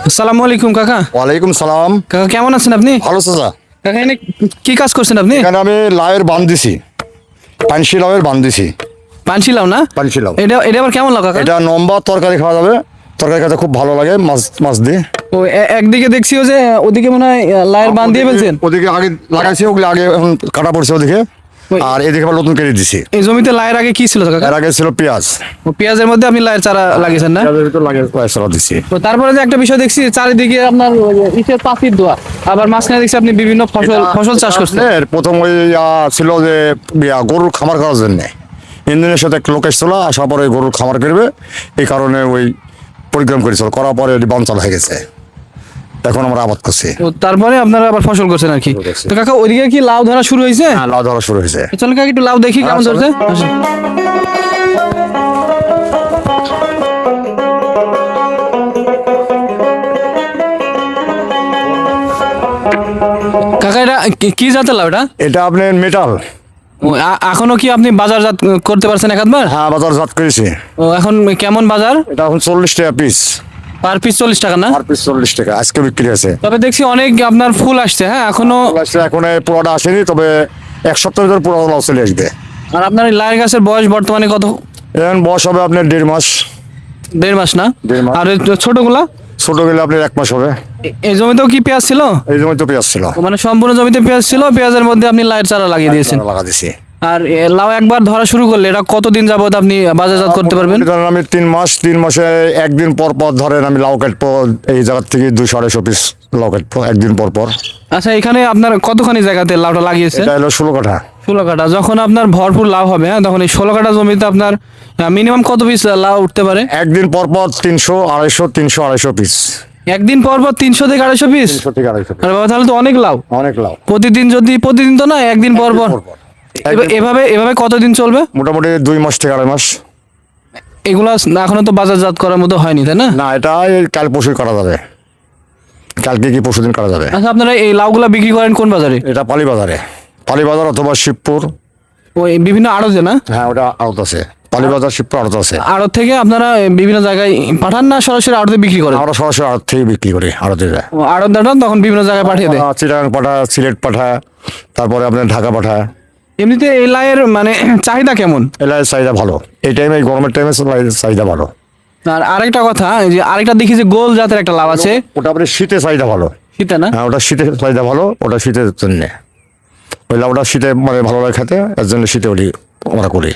আসসালামু আলাইকুম কাকা। ওয়ালাইকুম সালাম। কাকা কেমন আছেন আপনি? ভালো চাচা। কাকা এখানে কি কাজ করছেন আপনি? এখানে আমি লাউয়ের বান দিছি, পানসি লাউয়ের বান দিছি। পানশি লাউ না? পানসি লাউ এটা এটা আবার কেমন লাউ কাকা? এটা লম্বা তরকারি খাওয়া যাবে, তরকারি খেতে খুব ভালো লাগে, মাছ মাছ দিয়ে। ও একদিকে দেখছিও যে ওদিকে মনে হয় লাউয়ের বান দিয়ে ফেলছেন। ওদিকে আগে লাগাইছি, ওগুলো আগে এখন কাটা পড়ছে ওদিকে, ওই- আর এদিকে আবার নতুন কেটে দিছি। এই জমিতে লাউয়ের আগে কি ছিল কাকা? এর আগে ছিল পেঁয়াজ, ও পেঁয়াজের মধ্যে আপনি লাউয়ের চারা লাগিয়েছেন না? পেঁয়াজের ভিতর লাগিয়ে পেঁয়াজ দিছি। তো তারপরে যে একটা বিষয় দেখছি চারিদিকে আপনার ওই যে ইটের পাচির দেওয়া, আবার মাঝখানে দেখছি আপনি বিভিন্ন ফসল চাষ করছেন। এর প্রথম ওই ছিল যে গরুর খামার করার জন্য ইঞ্জিনের সাথে একটা লোক এসেছিল, আসার পরে গরুর খামার করবে, এই কারণে ওই পরিগ্রাম করেছিল, করার পরে বাঞ্চাল হয়ে গেছে, এখন আমরা আবাদ করছি। তো তারপরে আপনারা আবার ফসল করছেন আর কি। ফসল করছি। তো কাকা ওইদিকে কি লাউ ধরা শুরু হয়েছে? হ্যাঁ, লাউ ধরা শুরু হয়েছে। চলো কাকা একটু লাউ দেখি কেমন চলো। ধরছে। আসেন। কাকা এটা কি জাতের লাউ এটা? এটা আপনার মেটাল। ও, এখনো কি আপনি বাজারজাত করতে পারছেন একবার? হ্যাঁ, বাজারজাত করেছি। ও এখন কেমন বাজার? এটা এখন 40 টাকা পিস, পার পিস 40 টাকা না? আর পিস 40 টাকা আজকে বিক্রি হয়েছে। তবে দেখছি অনেক আপনার ফুল আসছে, হ্যাঁ এখনো। এখন এই পুরোটা আসেনি, তবে এক সপ্তাহের ভিতরে পুরো লাউ চলে আসবে। আর আপনার এই লাউ গাছের বয়স বর্তমানে কত? এখন বয়স হবে আপনার 1.5 মাস। 1.5 মাস না? 1.5 মাস। আর এই ছোটগুলা? ছোট গেলে আপনার 1 মাস হবে। এই জমিতেও কি পেঁয়াজ ছিল? এই জন্য তো পেঁয়াজ ছিল, ও, মানে সম্পূর্ণ জমিতে পেঁয়াজ ছিল, পেঁয়াজের মধ্যে আপনি লাউয়ের চারা লাগিয়ে দিয়েছেন। লাগা দিছি। আর লাউ একবার ধরা শুরু করলে এটা কতদিন যাবত আপনি বাজারজাত করতে পারবেন? ধরেন আমি 3 মাসে একদিন পর পর ধরেন আমি লাউ কাটবো, এই জায়গার থেকে 200-250 পিস লাউ কাটবো একদিন পর পর। আচ্ছা এখানে আপনার কতখানি জায়গাতে লাউটা লাগিয়েছেন? এটা হলো 16 কাঠা। 16 কাঠা। যখন আপনার ভরপুর লাউ হবে, হ্যাঁ তখন এই 16 কাঠা জমিতে আপনার মিনিমাম কত পিস লাউ উঠতে পারে? একদিন পর পর 300-250 পিস। একদিন পর পর 300 থেকে 250 পিস? 300 থেকে 250 পিস, আরে বাবা, তাহলে তো অনেক লাউ। অনেক লাউ। প্রতিদিন তো না, একদিন পর পর। এভাবে এভাবে কতদিন চলবে? মোটামুটি 2 মাস থেকে 2.5 মাস। এগুলা এখনো তো বাজারজাত করার মতো হয়নি, তাই না? না, এটা এই কাল পরশু করা যাবে, কালকে কি পরশুদিন করা যাবে। আচ্ছা আপনারা এই লাউগুলা বিক্রি করেন কোন বাজারে? এটা পালি বাজারে, পালি বাজার অথবা শিবপুর। ওই বিভিন্ন আড়তে না? হ্যাঁ, ওটা আড়ত আছে, পালি বাজার শিবপুর আড়ত আছে। আড়ত থেকে আপনারা বিভিন্ন জায়গায় পাঠান না সরাসরি আড়তে বিক্রি করেন? আমরা সরাসরি আড়ত থেকে বিক্রি করি, আড়তে যায়। আড়তদাররা তখন বিভিন্ন জায়গায় পাঠিয়ে দেয়। চিটাগাং পাঠা, সিলেট পাঠা, তারপরে আপনার ঢাকা পাঠা। এমনিতে এই লাউয়ের মানে চাহিদা কেমন? এলাকার চাহিদা ভালো, এই টাইমে, এই গরমের টাইমে চাহিদা ভালো। আর আরেকটা কথা, এই যে আরেকটা দেখি যে গোল জাতের একটা লাউ আছে, ওটা আপনার শীতে চাহিদা ভালো। শীতে না? হ্যাঁ, ওটা শীতে চাহিদা ভালো, ওটা শীতের জন্য। ওই লাউটা শীতে মানে ভালো লাগে খেতে, এর জন্য শীতে ওটি আমরা করি।